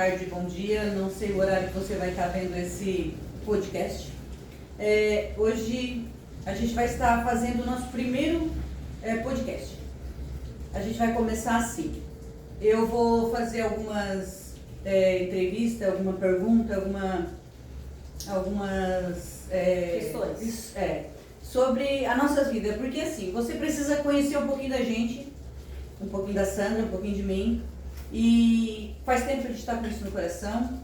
tarde, bom dia. Não sei o horário que você vai estar vendo esse podcast. Hoje a gente vai estar fazendo o nosso primeiro podcast. A gente vai começar assim. Eu vou fazer algumas entrevistas, alguma pergunta, algumas questões sobre a nossa vida. Porque assim, você precisa conhecer um pouquinho da gente, um pouquinho da Sandra, um pouquinho de mim. E faz tempo que a gente está com isso no coração.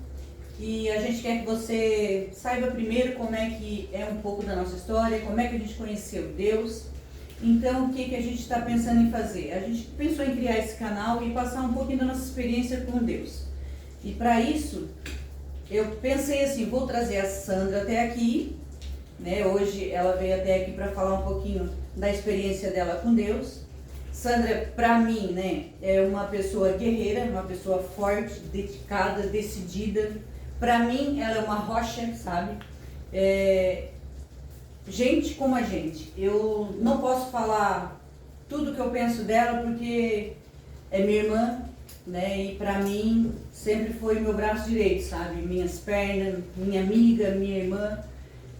E a gente quer que você saiba primeiro como é que é um pouco da nossa história, como é que a gente conheceu Deus. Então, o que a gente está pensando em fazer? A gente pensou em criar esse canal e passar um pouquinho da nossa experiência com Deus. E para isso, eu pensei assim, vou trazer a Sandra até aqui, né? Hoje ela veio até aqui para falar um pouquinho da experiência dela com Deus. Sandra, para mim, né, é uma pessoa guerreira, uma pessoa forte, dedicada, decidida. Para mim, ela é uma rocha, sabe? Gente como a gente. Eu não posso falar tudo que eu penso dela porque é minha irmã, né? E para mim sempre foi meu braço direito, sabe? Minhas pernas, minha amiga, minha irmã.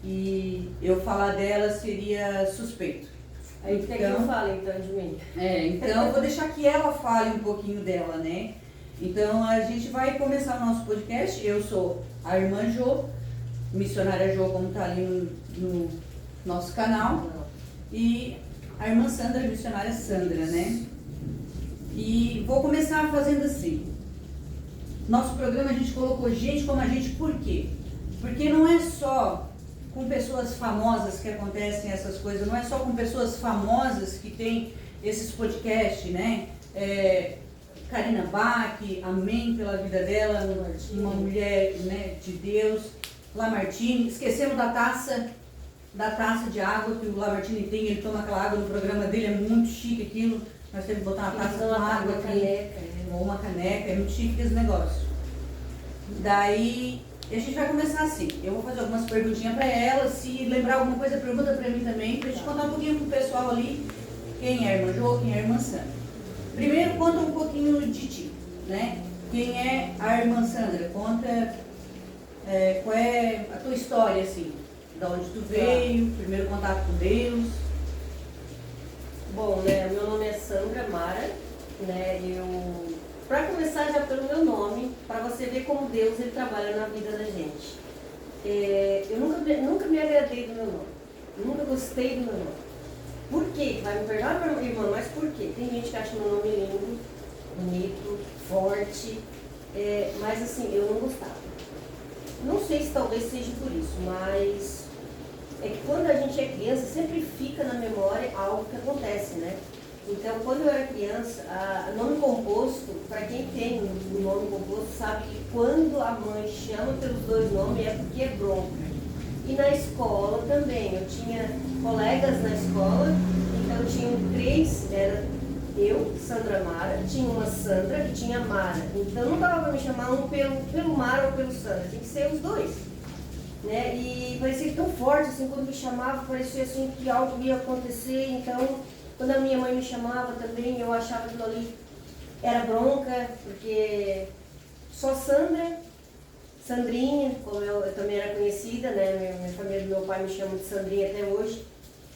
E eu falar dela seria suspeito. Aí quer que eu fale então de mim? Então eu vou deixar que ela fale um pouquinho dela, né? Então a gente vai começar o nosso podcast. Eu sou a irmã Jo, missionária Jo, como está ali no nosso canal. E a irmã Sandra, missionária Sandra, né? E vou começar fazendo assim. Nosso programa a gente colocou gente como a gente, por quê? Porque não é só com pessoas famosas que acontecem essas coisas, não é só com pessoas famosas que tem esses podcasts, né? Karina Bach, amém pela vida dela, uma mulher, né, de Deus. Lamartine, esquecemos da taça de água que o Lamartine tem, ele toma aquela água no programa dele, é muito chique aquilo. Nós temos que botar uma taça com água aqui, ou uma caneca, é muito chique esse negócio. Daí a gente vai começar assim, eu vou fazer algumas perguntinhas para ela, se lembrar alguma coisa, pergunta para mim também, para a gente contar um pouquinho pro pessoal ali, quem é a irmã Jo, quem é a irmã Sandra. Primeiro, conta um pouquinho de ti, né? Quem é a irmã Sandra? Conta qual é a tua história, assim, de onde tu veio, primeiro contato com Deus. Bom, né, meu nome é Sandra Mara, né, para começar já pelo meu nome, para você ver como Deus ele trabalha na vida da gente. Eu nunca me agradei do meu nome, nunca gostei do meu nome. Por quê? Vai me perdoar, minha irmã, mas por quê? Tem gente que acha meu nome lindo, bonito, forte, mas assim, eu não gostava. Não sei se talvez seja por isso, mas é que quando a gente é criança, sempre fica na memória algo que acontece, né? Então, quando eu era criança, nome composto, para quem tem o nome composto, sabe que quando a mãe chama pelos dois nomes é porque é bronca. E na escola também, eu tinha colegas na escola, então eu tinha três, era eu, Sandra Mara, tinha uma Sandra e tinha Mara. Então não dava para me chamar um pelo Mara ou pelo Sandra, tinha que ser os dois. Né? E parecia tão forte, assim, quando me chamava, parecia assim que algo ia acontecer. Então, quando a minha mãe me chamava também, eu achava que aquilo ali era bronca, porque só Sandra, Sandrinha, como eu também era conhecida, né? Minha família do meu pai me chama de Sandrinha até hoje.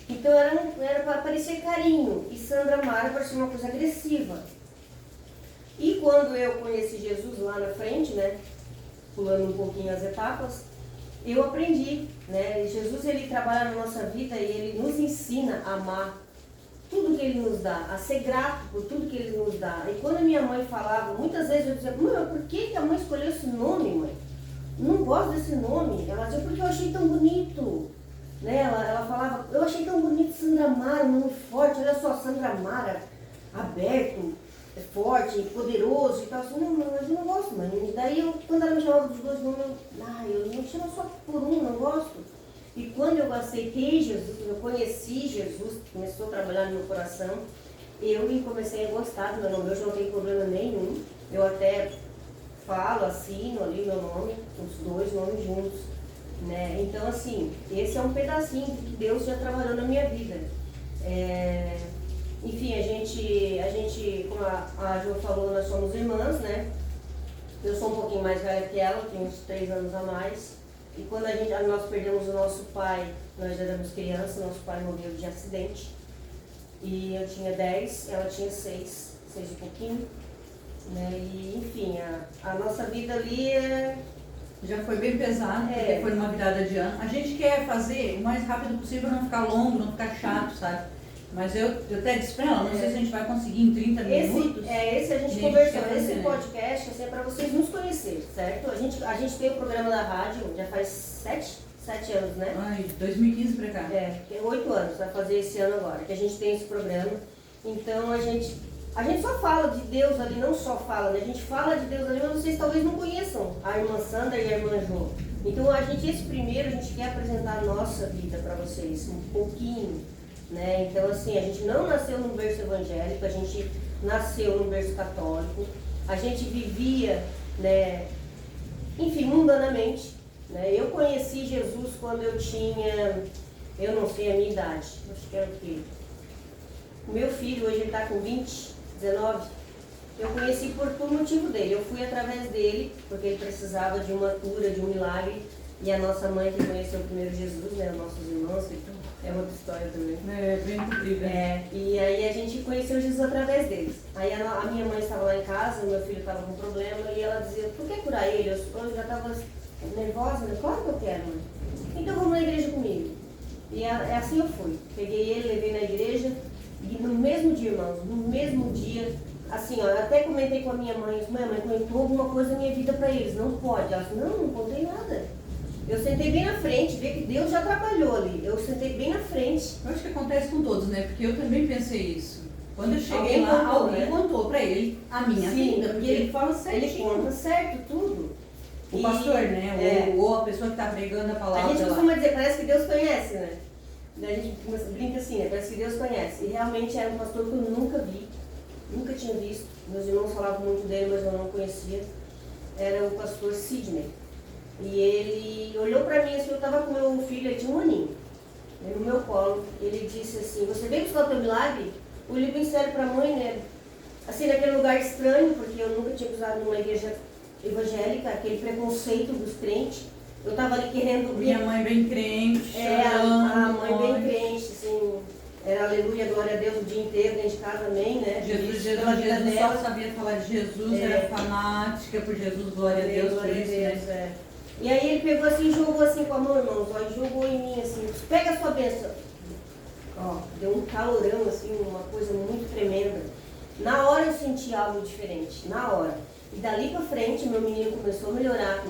Então era para parecer carinho, e Sandra Mara parecia uma coisa agressiva. E quando eu conheci Jesus lá na frente, né? Pulando um pouquinho as etapas, eu aprendi, né? Jesus ele trabalha na nossa vida e ele nos ensina a amar tudo que ele nos dá, a ser grato por tudo que ele nos dá. E quando a minha mãe falava, muitas vezes eu dizia, mãe, por que a mãe escolheu esse nome, mãe? Não gosto desse nome. Ela dizia, porque eu achei tão bonito. Né? Ela falava, eu achei tão bonito Sandra Mara, um nome forte, olha só, Sandra Mara, aberto, forte, poderoso e tal. Assim, não, mas eu não gosto, mãe. E daí, quando ela me chamava dos dois nomes, eu não chamo só por um, não gosto. E quando eu aceitei Jesus, eu conheci Jesus, começou a trabalhar no meu coração, eu comecei a gostar do meu nome. Hoje não tem problema nenhum. Eu até falo, assino ali meu nome, os dois nomes juntos. Né? Então, assim, esse é um pedacinho que Deus já trabalhou na minha vida. Enfim, a gente, como a Jo falou, nós somos irmãs, né? Eu sou um pouquinho mais velha que ela, tenho uns 3 anos a mais. E quando nós perdemos o nosso pai, nós éramos crianças, nosso pai morreu de acidente. E eu tinha 10, ela tinha 6 e pouquinho. Né? E, enfim, a nossa vida ali já foi bem pesado, porque foi numa virada de ano. A gente quer fazer o mais rápido possível, não ficar longo, não ficar chato, sabe? Mas eu até disse pra ela, não sei se a gente vai conseguir em 30 minutos. Esse a gente conversou, esse podcast assim, é para vocês nos conhecerem, certo? A gente tem o programa da rádio, já faz 7 anos, né? Ai, 2015 pra cá. Tem 8 anos, vai fazer esse ano agora, que a gente tem esse programa. Então a gente só fala de Deus ali, não só fala, né? A gente fala de Deus ali, mas vocês talvez não conheçam a irmã Sandra e a irmã Jo. Então esse primeiro, a gente quer apresentar a nossa vida para vocês, um pouquinho. Né? Então, assim, a gente não nasceu num berço evangélico, a gente nasceu num berço católico, a gente vivia, né, enfim, mundanamente. Né? Eu conheci Jesus quando eu tinha, eu não sei a minha idade, acho que era o quê? O meu filho, hoje ele está com 19, eu conheci por motivo dele, eu fui através dele, porque ele precisava de uma cura, de um milagre, e a nossa mãe que conheceu primeiro Jesus, né, nossos irmãos, então, é outra história também. É, bem incrível. E aí a gente conheceu Jesus através deles. Aí a minha mãe estava lá em casa, o meu filho estava com problema, e ela dizia, tu quer curar ele? Eu já estava nervosa, né? Claro que eu quero, mãe. Então vamos na igreja comigo. E assim eu fui. Peguei ele, levei na igreja, e no mesmo dia, irmãos, no mesmo dia, assim, ó, eu até comentei com a minha mãe, mãe, contou alguma coisa da minha vida para eles, não pode. Ela disse, não contei nada. Eu sentei bem na frente, vê que Deus já trabalhou ali. Eu sentei bem na frente. Eu acho que acontece com todos, né? Porque eu também pensei isso. Quando eu cheguei lá, alguém contou pra ele a minha vida, porque ele fala certinho. Ele conta certo tudo. O pastor, né? Ou a pessoa que tá pregando a palavra. A gente costuma dizer, parece que Deus conhece, né? A gente brinca assim, né? Parece que Deus conhece. E realmente era um pastor que eu nunca vi, nunca tinha visto. Meus irmãos falavam muito dele, mas eu não conhecia. Era o pastor Sidney. E ele olhou pra mim assim, eu tava com meu filho, ele tinha 1 aninho, no meu colo. Ele disse assim, você veio buscar o teu milagre? Eu olhei bem sério pra mãe, né? Assim, naquele lugar estranho, porque eu nunca tinha pisado numa igreja evangélica, aquele preconceito dos crentes. Eu tava ali querendo... Minha mãe bem crente, chorando. A mãe bem crente, assim, era aleluia, glória a Deus o dia inteiro, dentro de casa, amém, né? Jesus só sabia falar de Jesus, era fanática por Jesus, glória a Deus, por isso, né? E aí ele pegou assim, jogou assim com a mão, irmãos, ó, e jogou em mim assim, pega a sua bênção. Ó, deu um calorão, assim, uma coisa muito tremenda. Na hora eu senti algo diferente, na hora. E dali pra frente, meu menino começou a melhorar.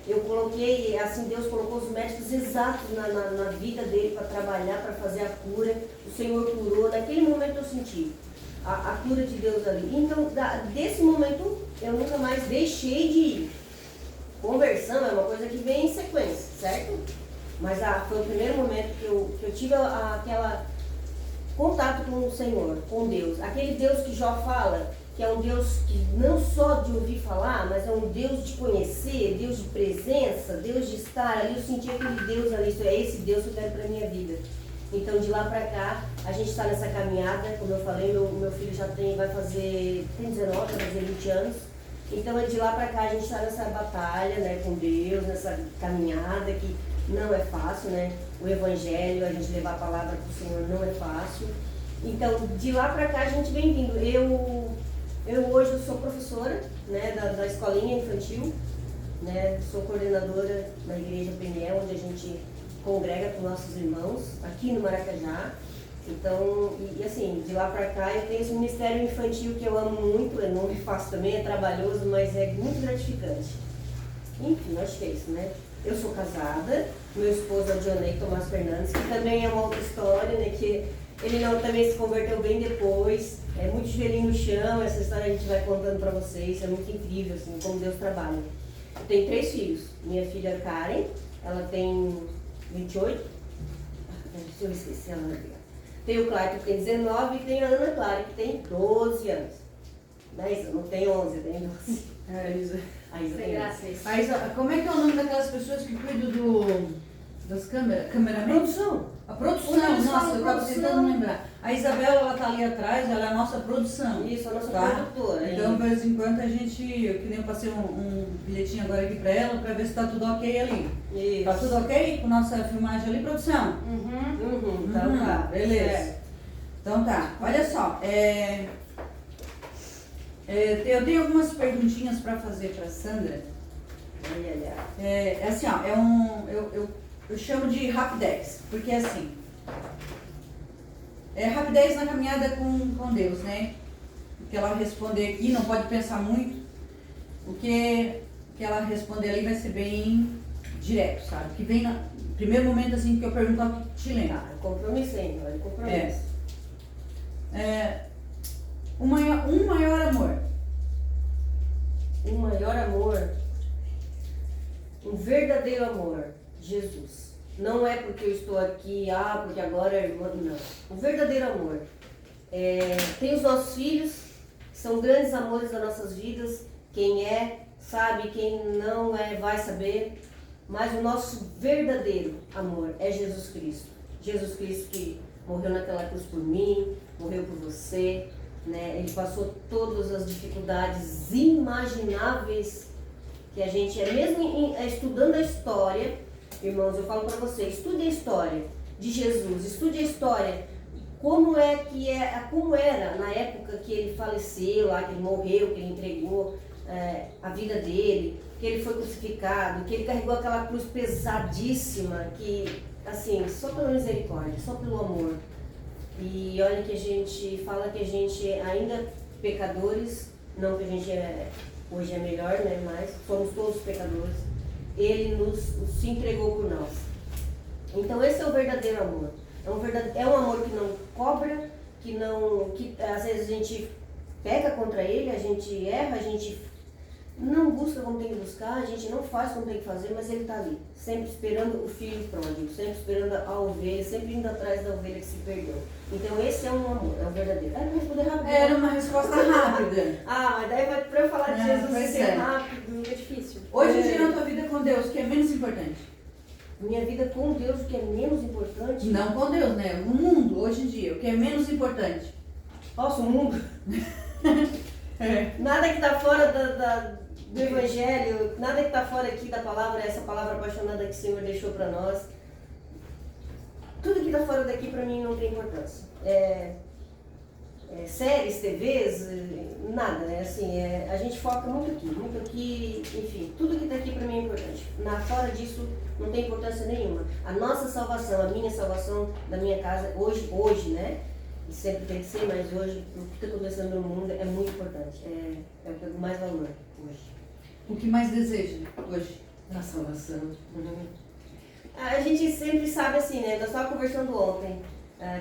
Eu coloquei, assim, Deus colocou os médicos exatos na vida dele para trabalhar, para fazer a cura. O Senhor curou, naquele momento eu senti a cura de Deus ali. Então, desse momento, eu nunca mais deixei de ir. Conversão é uma coisa que vem em sequência, certo? Mas foi o primeiro momento que eu tive aquela contato com o Senhor, com Deus. Aquele Deus que Jó fala, que é um Deus que não só de ouvir falar, mas é um Deus de conhecer, Deus de presença, Deus de estar ali. Eu senti aquele Deus ali, isso é esse Deus que eu quero para a minha vida. Então, de lá para cá, a gente está nessa caminhada. Como eu falei, meu filho já tem 19, vai fazer 20 anos. Então, de lá para cá, a gente está nessa batalha, né, com Deus, nessa caminhada que não é fácil, né? O Evangelho, a gente levar a palavra para o Senhor não é fácil. Então, de lá para cá, a gente vem vindo. Eu hoje sou professora, né, da escolinha infantil, né? Sou coordenadora da Igreja Peniel, onde a gente congrega com nossos irmãos, aqui no Maracajá. Então, e assim, de lá pra cá eu tenho esse ministério infantil que eu amo muito, é não fácil também, é trabalhoso, mas é muito gratificante. Enfim, acho que é isso, né? Eu sou casada, meu esposo é o Dionei Tomás Fernandes, que também é uma outra história, né? Que ele também se converteu bem depois, é muito joelhinho no chão, essa história a gente vai contando pra vocês, é muito incrível, assim, como Deus trabalha. Eu tenho 3 filhos, minha filha Karen, ela tem 28, eu esqueci a Ana. Tem o Cláudio que tem 19 e tem a Ana Clara que tem 12 anos. Da Isa, não tem 11, tem 12. A Isa. A Isa tem graças. A Isa, como é que é o nome daquelas pessoas que cuidam das câmeras? Cameraman? Produção. A produção, nossa, eu estava tentando lembrar. A Isabela, ela tá ali atrás, ela é a nossa produção. Isso, a nossa tá? produtora. Então, de vez em quando, a gente, que nem eu passei um bilhetinho agora aqui pra ela, pra ver se tá tudo ok ali. Isso. Tá tudo ok com nossa filmagem ali, produção? Então tá. Beleza. Certo. Então tá, olha só, eu tenho algumas perguntinhas para fazer para Sandra. É assim, ó, eu chamo de rapidez, porque assim, rapidez na caminhada com Deus, né? O que ela responder aqui, não pode pensar muito, o que ela responder ali vai ser bem direto, sabe? Que vem no primeiro momento assim que eu pergunto ao que te lembra. Tá, compromisso aí, olha, compromisso. Um maior amor. Um maior amor, um verdadeiro amor, Jesus. Não é porque eu estou aqui, porque agora é irmã, não. O verdadeiro amor. Tem os nossos filhos, que são grandes amores das nossas vidas. Quem sabe, quem não vai saber. Mas o nosso verdadeiro amor é Jesus Cristo. Jesus Cristo que morreu naquela cruz por mim, morreu por você, né? Ele passou todas as dificuldades imagináveis que a gente mesmo estudando a história, irmãos, eu falo para você, estude a história de Jesus, estude a história, como era na época que ele faleceu, lá, que ele morreu, que ele entregou a vida dele, que ele foi crucificado, que ele carregou aquela cruz pesadíssima, que, assim, só pela misericórdia, só pelo amor. E olha que a gente fala que a gente ainda pecadores, não que a gente hoje é melhor, né? Mas somos todos pecadores. Ele se entregou por nós. Então esse é o verdadeiro amor. É um amor que não cobra, que às vezes a gente peca contra ele, a gente erra, a gente não busca como tem que buscar, a gente não faz como tem que fazer, mas ele está ali, sempre esperando o filho pródigo, sempre esperando a ovelha, sempre indo atrás da ovelha que se perdeu. Então esse é um amor, é um verdadeiro. Não responder rápido. Era uma resposta rápida. Mas daí para eu falar de Jesus ser rápido, é difícil. Hoje em dia na tua vida com Deus, o que é menos importante? Minha vida com Deus, o que é menos importante? Não com Deus, né? O mundo, hoje em dia, o que é menos importante? Nossa, o mundo. Nada que está fora do Evangelho, nada que está fora aqui da palavra, essa palavra apaixonada que o Senhor deixou para nós. Tudo que está fora daqui para mim não tem importância. Séries, TVs, nada, né? Assim, a gente foca muito aqui, enfim, tudo que está aqui para mim é importante. Fora disso não tem importância nenhuma. A nossa salvação, a minha salvação da minha casa, hoje, né? E sempre tem que ser, mas hoje, o que está acontecendo no mundo é muito importante. É o que eu dou mais valor hoje. O que mais deseja hoje? A salvação. A gente sempre sabe assim, né? Eu estava conversando ontem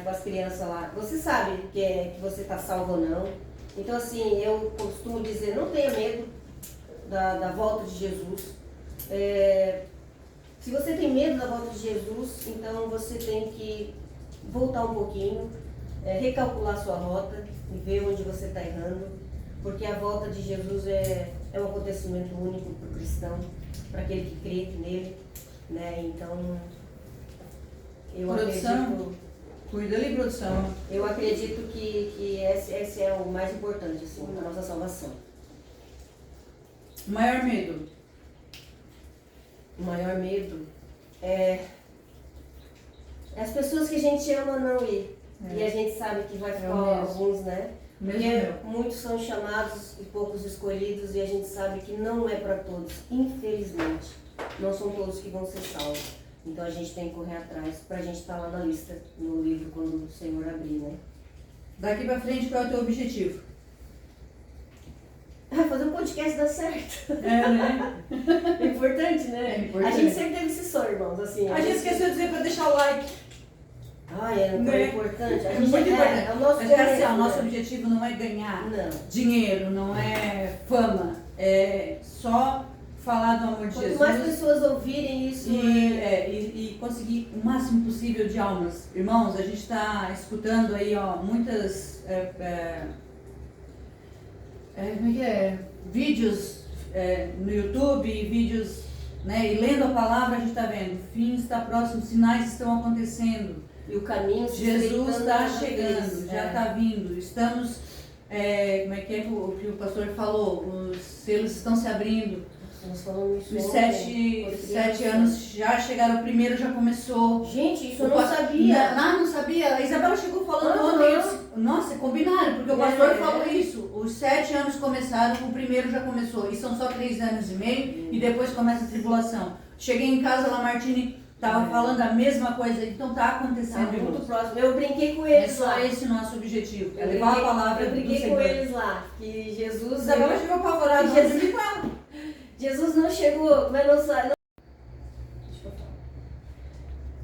com as crianças lá. Você sabe que você está salvo ou não. Então, assim, eu costumo dizer, não tenha medo da volta de Jesus. Se você tem medo da volta de Jesus, então você tem que voltar um pouquinho, recalcular sua rota e ver onde você está errando. Porque a volta de Jesus é um acontecimento único para o cristão, para aquele que crê nele, né? Então, Cuida ali, produção. Eu acredito que esse é o mais importante, assim, da nossa salvação. O maior medo? O maior medo é as pessoas que a gente ama não ir. E a gente sabe que vai ficar alguns, né? Porque muitos são chamados e poucos escolhidos, e a gente sabe que não é para todos, infelizmente. Não são todos que vão ser salvos. Então a gente tem que correr atrás para a gente estar lá na lista, no livro, quando o Senhor abrir, né? Daqui para frente, qual é o teu objetivo? Fazer um podcast dar certo. Né? É importante, né? É importante. A gente sempre teve esse sonho, irmãos. Assim, a gente esqueceu de dizer para deixar o like. É importante. É muito importante. O nosso objetivo não é ganhar dinheiro, não é fama, é só falar do amor de Jesus. Quanto mais pessoas ouvirem isso e conseguir o máximo possível de almas. Irmãos, a gente está escutando aí muitas vídeos no YouTube, vídeos né? E lendo a palavra a gente está vendo, o fim está próximo, sinais estão acontecendo. E o caminho se Jesus está estreitando chegando, já está vindo. Estamos, como é que o que o pastor falou? Os selos estão se abrindo. Nós falamos isso Os ontem, 7 anos já chegaram, o primeiro já começou. Gente, isso eu não sabia. Não sabia. A Isabela chegou falando ontem. Eu disse, nossa, combinaram, porque o pastor falou isso. Os 7 anos começaram, o primeiro já começou. E são só 3 anos e meio, e depois começa a tribulação. Cheguei em casa, lá Martini estava falando a mesma coisa, então está acontecendo. Tá muito próximo. Eu brinquei com eles lá. É só esse o nosso objetivo, é levar a palavra do Senhor. Eu brinquei com eles lá, que Jesus... Isabela chegou apavorada, Jesus não chegou, mas não sai. Deixa eu falar.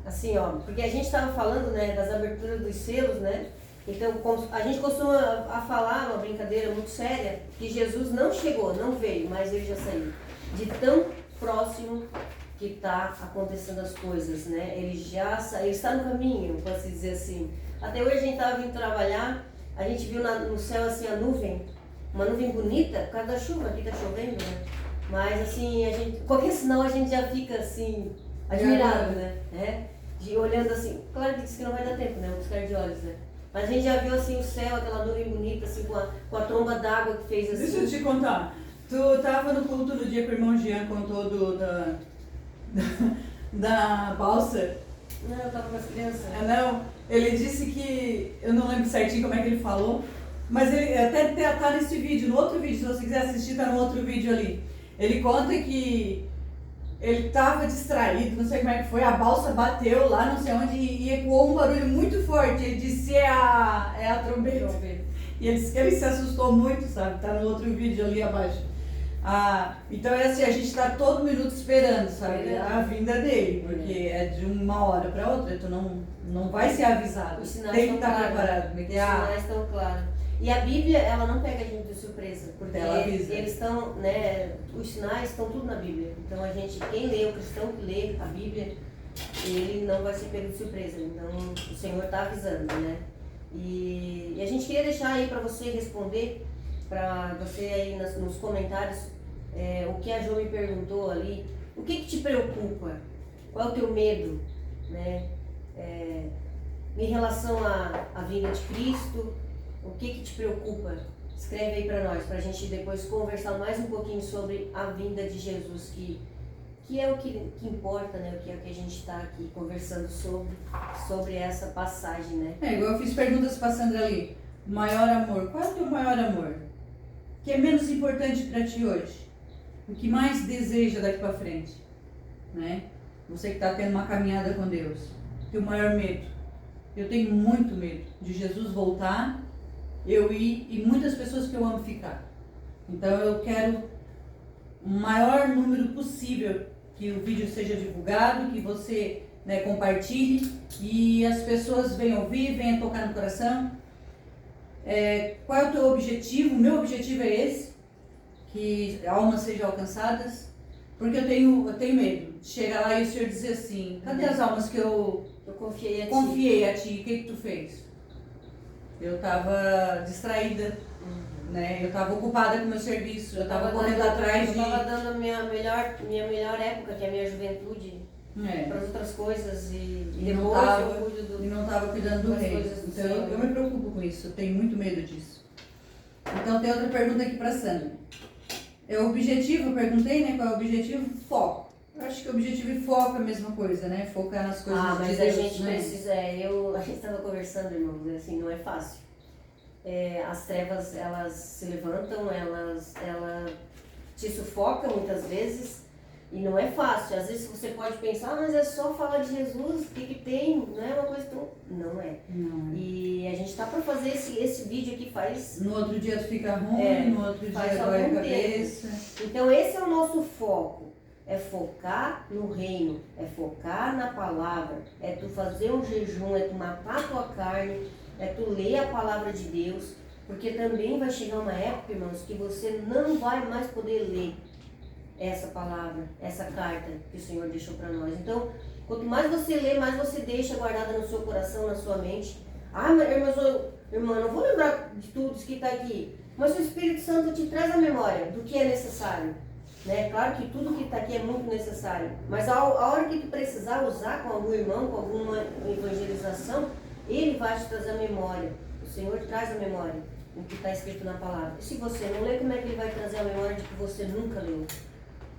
Assim, ó, porque a gente estava falando, né, das aberturas dos selos, né? Então, a gente costuma a falar, uma brincadeira muito séria, que Jesus não chegou, não veio, mas ele já saiu. De tão próximo que está acontecendo as coisas, né? Ele está no caminho, pode-se dizer assim. Até hoje a gente estava vindo trabalhar, a gente viu no céu assim a nuvem, uma nuvem bonita, por causa da chuva, aqui está chovendo, né? Mas assim, qualquer sinal a gente já fica assim, admirado, né? Olhando assim, claro que diz que não vai dar tempo, né? Um piscar de olhos, né? Mas a gente já viu assim o céu, aquela nuvem bonita, assim, com a tromba d'água que fez assim. Deixa eu te contar. Tu estava no culto no dia que o irmão Jean contou da balsa. Não, eu tava com as crianças. Não, ele disse que, eu não lembro certinho como é que ele falou, mas ele até tá nesse vídeo, no outro vídeo, se você quiser assistir, tá no outro vídeo ali. Ele conta que ele estava distraído, não sei como é que foi, a balsa bateu lá, não sei onde, e ecoou um barulho muito forte. Ele disse, é a trombeta. E ele disse que ele se assustou muito, sabe? Tá no outro vídeo ali abaixo. Então é assim, a gente está todo minuto esperando, sabe? A vinda dele, porque é de uma hora para outra, tu não vai ser avisado. Os sinais tem que estão estar claros. preparado. Os sinais estão claros. E a Bíblia, ela não pega a gente de surpresa, porque eles estão, né, os sinais estão tudo na Bíblia. Então quem lê, o cristão que lê a Bíblia, ele não vai ser pego de surpresa. Então o Senhor está avisando, né? E a gente queria deixar aí para você responder, para você aí nos comentários, o que a Jo me perguntou ali, o que te preocupa? Qual é o teu medo, né? Em relação à vinda de Cristo, o que te preocupa? Escreve aí para nós, para a gente depois conversar mais um pouquinho sobre a vinda de Jesus, que é o que importa, né? O que é o que a gente está aqui conversando sobre essa passagem, né? Igual eu fiz perguntas para Sandra ali. Maior amor, qual é o teu maior amor? O que é menos importante para ti hoje? O que mais deseja daqui para frente? Né? Você que está tendo uma caminhada com Deus. Teu maior medo? Eu tenho muito medo de Jesus voltar, eu ir e muitas pessoas que eu amo ficar. Então eu quero o maior número possível que o vídeo seja divulgado, que você, né, compartilhe e as pessoas venham ouvir, venham tocar no coração. Qual é o teu objetivo? O meu objetivo é esse, que almas sejam alcançadas, porque eu tenho medo de chegar lá e o Senhor dizer assim, cadê as almas que eu confiei a ti, o que tu fez? Eu estava distraída, né? Eu estava ocupada com o meu serviço, eu estava correndo atrás de... Eu estava dando a minha melhor época, que é a minha juventude, para outras coisas e depois eu cuido não estava cuidando do reino. Então eu me preocupo com isso, eu tenho muito medo disso. Então tem outra pergunta aqui para Sandra. O objetivo, eu perguntei, né? Qual é o objetivo? Foco. Eu acho que o objetivo e foco é a mesma coisa, né? Focar nas coisas de Deus. Mas a gente precisa, a gente estava conversando, irmãos, assim, não é fácil. As trevas, elas se levantam, elas te sufocam muitas vezes e não é fácil. Às vezes você pode pensar, mas é só falar de Jesus, o que tem? Não é uma coisa tão... Não é. E a gente está para fazer esse vídeo aqui faz... No outro dia tu fica ruim, no outro dia dói a cabeça. Então esse é o nosso foco. É focar no reino, é focar na palavra, é tu fazer um jejum, é tu matar a tua carne, é tu ler a palavra de Deus, porque também vai chegar uma época, irmãos, que você não vai mais poder ler essa palavra, essa carta que o Senhor deixou para nós. Então, quanto mais você lê, mais você deixa guardada no seu coração, na sua mente. Irmã, não vou lembrar de tudo isso que está aqui, mas o Espírito Santo te traz a memória do que é necessário. Né? Claro que tudo que está aqui é muito necessário, mas a hora que tu precisar usar com algum irmão, com alguma evangelização, ele vai te trazer a memória. O Senhor traz a memória, o que está escrito na palavra. E se você não lê, como é que ele vai trazer a memória de que você nunca leu?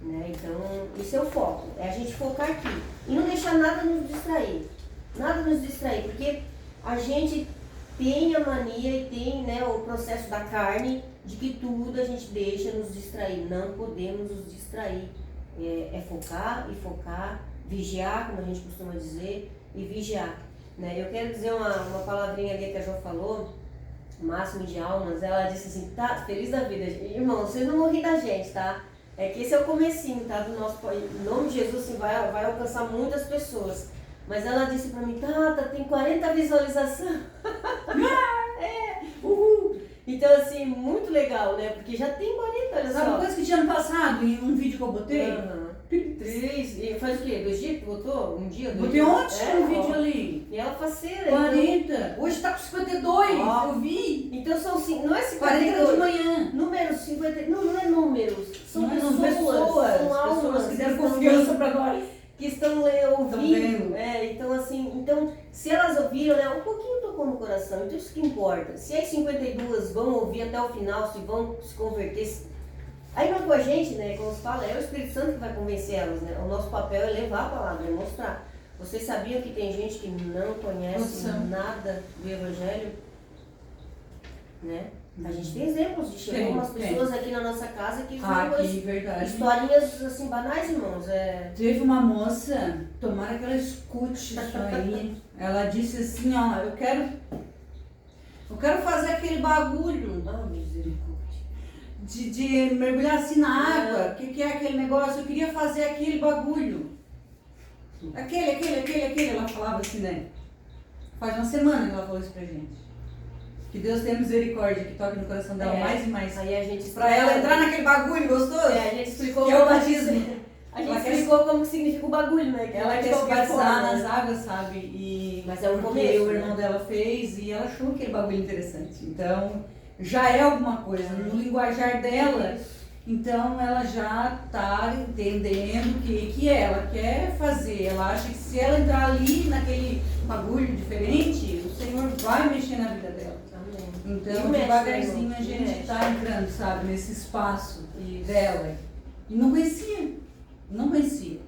Né? Então, esse é o foco, é a gente focar aqui e não deixar nada nos distrair. Nada nos distrair, porque a gente tem a mania e tem, né, o processo da carne de que tudo a gente deixa nos distrair. Não podemos nos distrair. É focar e focar, vigiar, como a gente costuma dizer, e vigiar. Né? Eu quero dizer uma palavrinha ali que a Jo falou, Máximo de Almas. Ela disse assim, tá, feliz da vida. Irmão, vocês não vão rir da gente, tá? É que esse é o comecinho, tá? Do nosso, em nome de Jesus, assim, vai alcançar muitas pessoas. Mas ela disse pra mim, Tata, tem 40 visualizações. Uhul. Então, assim, muito legal, né? Porque já tem 40, olha só. Sabe uma coisa que tinha ano passado, em um vídeo que eu botei? 3, e faz o quê? 2 dias que botou? Um dia? Botei ontem um vídeo ali. E ela faceira. 40. Então... Hoje tá com 52, eu vi. Então são assim, não é 52. 40 de manhã. Números 50, não é números. São não pessoas, são almas que deram confiança pra nós. Que estão ouvindo. Então, se elas ouviram, né, um pouquinho tocou no coração, então isso que importa. Se as 52 vão ouvir até o final, se vão se converter, aí não é com a gente, né, como se fala, é o Espírito Santo que vai convencer elas, né? O nosso papel é levar a palavra, é mostrar. Vocês sabiam que tem gente que não conhece nada do Evangelho? Né? A gente tem exemplos de chegou umas pessoas aqui na nossa casa que foram historinhas assim banais, irmãos. Teve uma moça, tomara que ela escute isso aí. Ela disse assim, ó, eu quero fazer aquele bagulho. Ah, misericórdia. De mergulhar assim na água. O que é aquele negócio? Eu queria fazer aquele bagulho. Aquele. Ela falava assim, né? Faz uma semana que ela falou isso pra gente. Que Deus tenha misericórdia, que toque no coração dela mais e mais. Aí a gente pra ela entrar naquele bagulho gostoso. A gente explicou que é o batismo. A gente explicou como que significa o bagulho, né? Que ela quer se batizar nas águas, sabe? Mas é um porque começo, o irmão dela fez e ela achou aquele bagulho interessante. Então, já é alguma coisa. No linguajar dela, então ela já está entendendo o que ela quer fazer. Ela acha que se ela entrar ali naquele bagulho diferente, o Senhor vai mexer na vida dela. Então, devagarzinho a gente está entrando, sabe, nesse espaço dela. E não conhecia.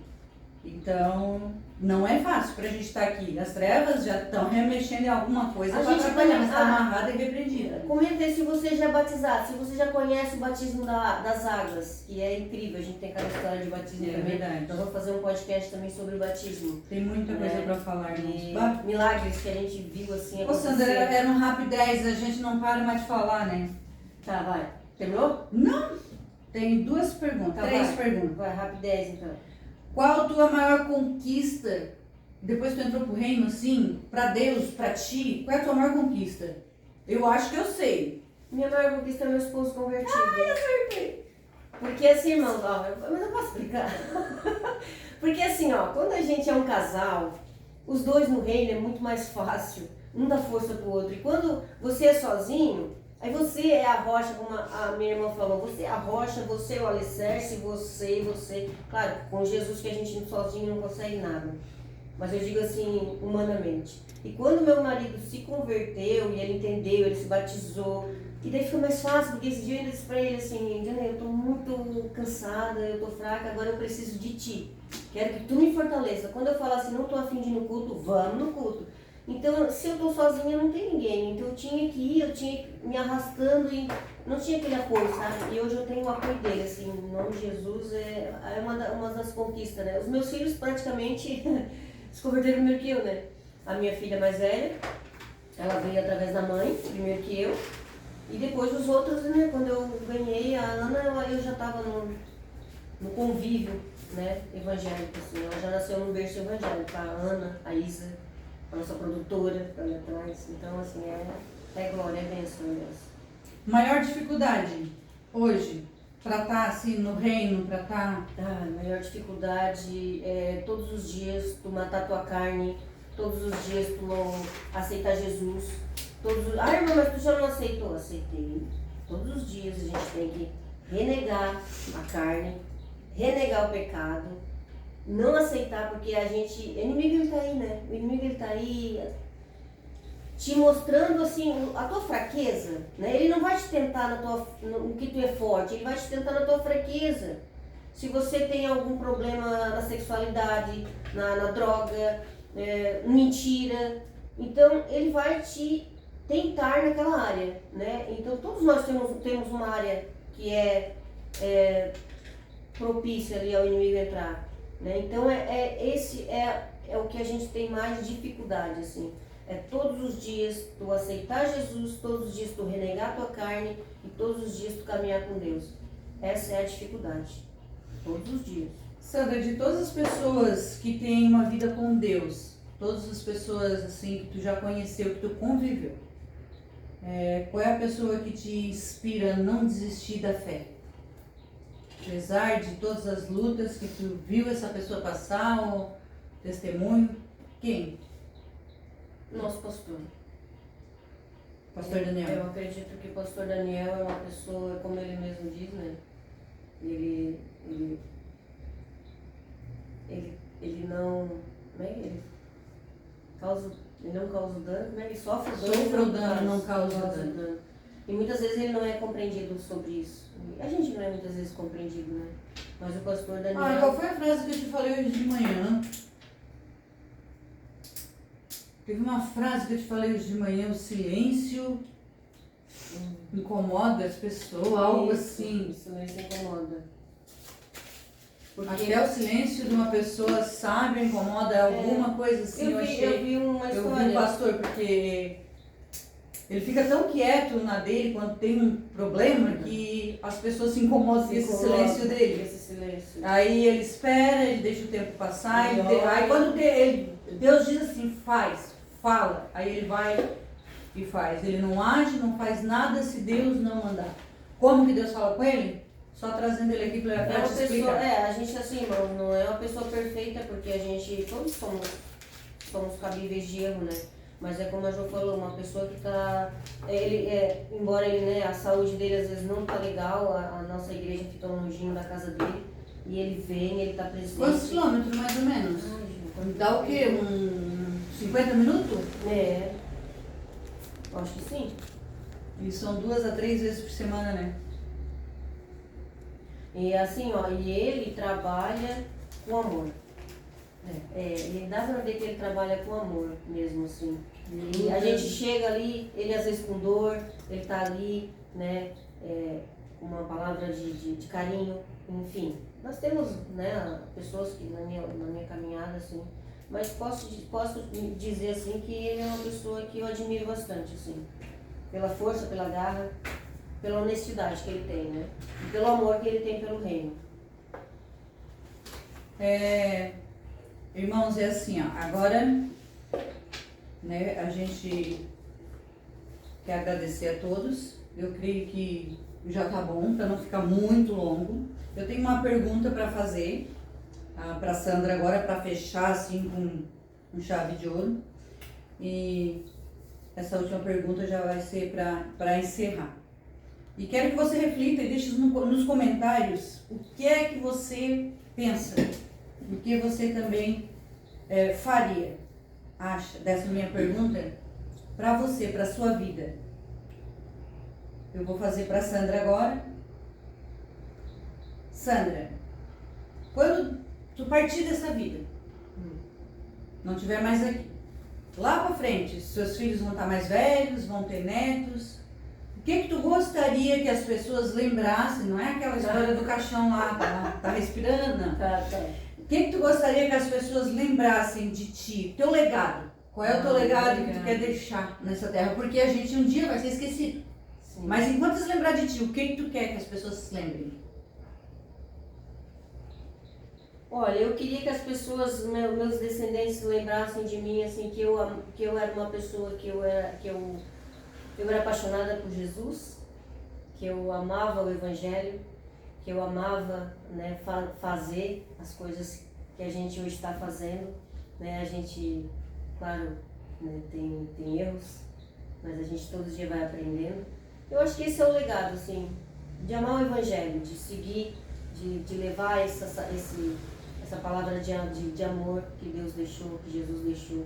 Então, não é fácil pra gente estar aqui. As trevas já estão remexendo em alguma coisa para atrapalhar, mas está amarrada e repreendida. Comenta aí se você já é batizado, se você já conhece o batismo das águas, que é incrível, a gente tem cada história de batismo também. Verdade. Nós vamos fazer um podcast também sobre o batismo. Tem muita coisa para falar. Milagres que a gente viu assim. Ô Sandra, era um rap 10, a gente não para mais de falar, né? Tá, vai. Terminou? Não! Tem 2 perguntas, 3 perguntas. Vai, rapidez então. Qual a tua maior conquista, depois que tu entrou pro reino, assim, pra Deus, pra ti, qual é a tua maior conquista? Eu acho que eu sei. Minha maior conquista é meu esposo convertido. Eu acertei. Porque assim, irmão, mas eu posso explicar. Porque assim, ó, quando a gente é um casal, os dois no reino é muito mais fácil, um dá força pro outro. E quando você é sozinho, aí você é a rocha, como a minha irmã falou, você é a rocha, você é o alicerce, você. Claro, com Jesus que a gente sozinho não consegue nada. Mas eu digo assim, humanamente. E quando meu marido se converteu e ele entendeu, ele se batizou, e daí fica mais fácil, porque esse dia eu ainda disse pra ele assim, Diana, eu tô muito cansada, eu tô fraca, agora eu preciso de ti. Quero que tu me fortaleça. Quando eu falar assim, não tô afim de ir no culto, vamos no culto. Então, se eu tô sozinha, não tem ninguém. Então, eu tinha que ir, eu tinha que me arrastando e não tinha aquele apoio, sabe? E hoje eu tenho o apoio dele, assim, em nome de Jesus, é uma das conquistas, né? Os meus filhos praticamente se converteram primeiro que eu, né? A minha filha mais velha, ela veio através da mãe, primeiro que eu. E depois os outros, né? Quando eu ganhei a Ana, eu já estava no convívio, né? Evangélico, assim. Ela já nasceu no berço evangélico. A Ana, a Isa, a nossa produtora, que tá ali atrás. Então, assim, é glória, é bênção, é bênção. Maior dificuldade hoje, pra estar assim no reino, pra estar... Maior dificuldade é todos os dias tu matar tua carne, todos os dias tu aceitar Jesus. Irmã, mas tu já não aceitou? Aceitei. Todos os dias a gente tem que renegar a carne, renegar o pecado, não aceitar, porque a gente, o inimigo ele tá aí, né? O inimigo ele tá aí te mostrando assim a tua fraqueza, né? Ele não vai te tentar no que tu é forte, ele vai te tentar na tua fraqueza. Se você tem algum problema na sexualidade, na droga, mentira, então ele vai te tentar naquela área, né? Então todos nós temos uma área que é propícia ali ao inimigo entrar, né? Então esse é o que a gente tem mais dificuldade, assim. É todos os dias tu aceitar Jesus, todos os dias tu renegar a tua carne e todos os dias tu caminhar com Deus. Essa é a dificuldade. Todos os dias. Sandra, de todas as pessoas que têm uma vida com Deus, todas as pessoas assim que tu já conheceu, que tu conviveu, qual é a pessoa que te inspira a não desistir da fé? Apesar de todas as lutas que tu viu essa pessoa passar, ou testemunho, quem? Nosso pastor. Pastor Daniel. Eu acredito que o pastor Daniel é uma pessoa, como ele mesmo diz, né? Ele não, né? Ele não causa dano, né? Ele sofre dano. Sofre o dano, não causa dano. E muitas vezes ele não é compreendido sobre isso. A gente não é muitas vezes compreendido, né? Mas o pastor Daniel... Qual foi a frase que eu te falei hoje de manhã? Teve uma frase que eu te falei hoje de manhã, o silêncio incomoda as pessoas, algo assim. O silêncio incomoda. Porque até o silêncio de uma pessoa sábia incomoda alguma coisa assim. Eu vi uma história. Eu vi um pastor, porque ele fica tão quieto na dele quando tem um problema que as pessoas se incomodam com esse silêncio dele. Esse silêncio. Aí ele espera, ele deixa o tempo passar, aí quando Deus diz assim, fala, aí ele vai e faz. Ele não age, não faz nada se Deus não mandar. Como que Deus fala com ele? Só trazendo ele aqui para te explicar. A gente assim, irmão, não é uma pessoa perfeita, porque a gente, todos somos cabíveis de erro, né? Mas é como a Jo falou, uma pessoa que tá, embora ele, né, a saúde dele às vezes não tá legal, a nossa igreja fica longinho da casa dele, e ele vem, ele tá presente. Quantos quilômetros mais ou menos? Dá o quê? 50 minutos? Acho que sim. E são 2 a 3 vezes por semana, né? E assim, e ele trabalha com amor. Ele dá pra ver que ele trabalha com amor mesmo, assim. E a gente chega ali, ele às vezes com dor, ele tá ali, né, com uma palavra de carinho, enfim. Nós temos, né, pessoas que na minha caminhada, assim, mas posso dizer, assim, que ele é uma pessoa que eu admiro bastante, assim, pela força, pela garra, pela honestidade que ele tem, né, e pelo amor que ele tem pelo reino. Irmãos, é assim, ó, agora, né, a gente quer agradecer a todos. Eu creio que já tá bom, para não ficar muito longo. Eu tenho uma pergunta para fazer para Sandra agora, para fechar assim com chave de ouro. E essa última pergunta já vai ser para encerrar. E quero que você reflita e deixe nos comentários o que é que você pensa, o que você também faria, acha, dessa minha pergunta, para você, para sua vida. Eu vou fazer para Sandra agora. Sandra, quando tu partir dessa vida, não tiver mais aqui, lá para frente, seus filhos vão estar mais velhos, vão ter netos, o que tu gostaria que as pessoas lembrassem? Não é aquela história do caixão lá, tá respirando, não? Tá. O que tu gostaria que as pessoas lembrassem de ti? Teu legado. Qual é o teu legado que tu quer deixar nessa terra? Porque a gente um dia vai ser esquecido. Sim. Mas enquanto se lembrar de ti, o que tu quer que as pessoas se lembrem? Olha, eu queria que as pessoas, meus descendentes, lembrassem de mim, assim, que eu era uma pessoa que eu era apaixonada por Jesus, que eu amava o Evangelho, que eu amava, né, fazer as coisas que a gente hoje está fazendo, né? A gente, claro, né, tem erros, mas a gente todo dia vai aprendendo. Eu acho que esse é o legado, assim, de amar o Evangelho, de seguir de levar essa palavra de amor que Deus deixou, que Jesus deixou.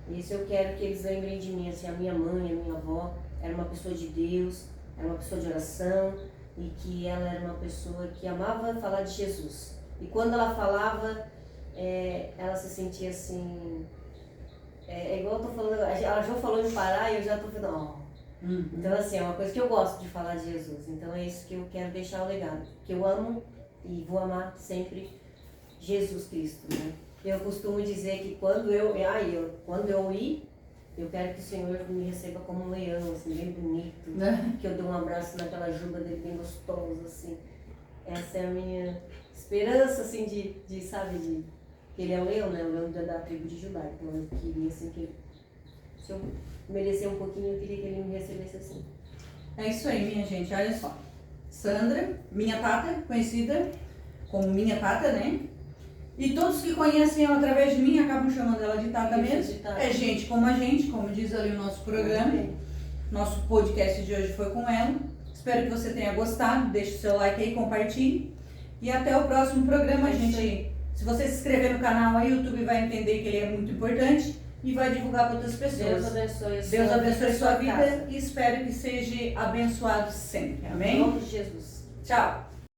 Isso eu quero que eles lembrem de mim, assim, a minha mãe, a minha avó era uma pessoa de Deus, era uma pessoa de oração e que ela era uma pessoa que amava falar de Jesus. E quando ela falava, ela se sentia assim, igual eu tô falando, a Jo falou em parar e eu já tô falando, Então assim, é uma coisa que eu gosto de falar de Jesus, então é isso que eu quero deixar o legado, que eu amo e vou amar sempre Jesus Cristo, né? Eu costumo dizer que quando eu ir, eu quero que o Senhor me receba como um leão, assim, bem bonito, que eu dê um abraço naquela juba dele bem gostoso, assim. Essa é a minha esperança, assim, de sabe, que ele é o leão, né? O leão da tribo de Judá. Então eu queria, assim, que se eu merecer um pouquinho, eu queria que ele me recebesse assim. É isso aí, minha gente, olha só. Sandra, minha Tata, conhecida como minha Tata, né? E todos que conhecem ela através de mim acabam chamando ela de Tata mesmo. De Tata. É gente, como diz ali o nosso programa. Nosso podcast de hoje foi com ela. Espero que você tenha gostado. Deixe o seu like aí, compartilhe. E até o próximo programa, gente. Se você se inscrever no canal, aí o YouTube vai entender que ele é muito importante e vai divulgar para outras pessoas. Deus abençoe sua vida e espero que seja abençoado sempre. Amém? Em nome de Jesus. Tchau.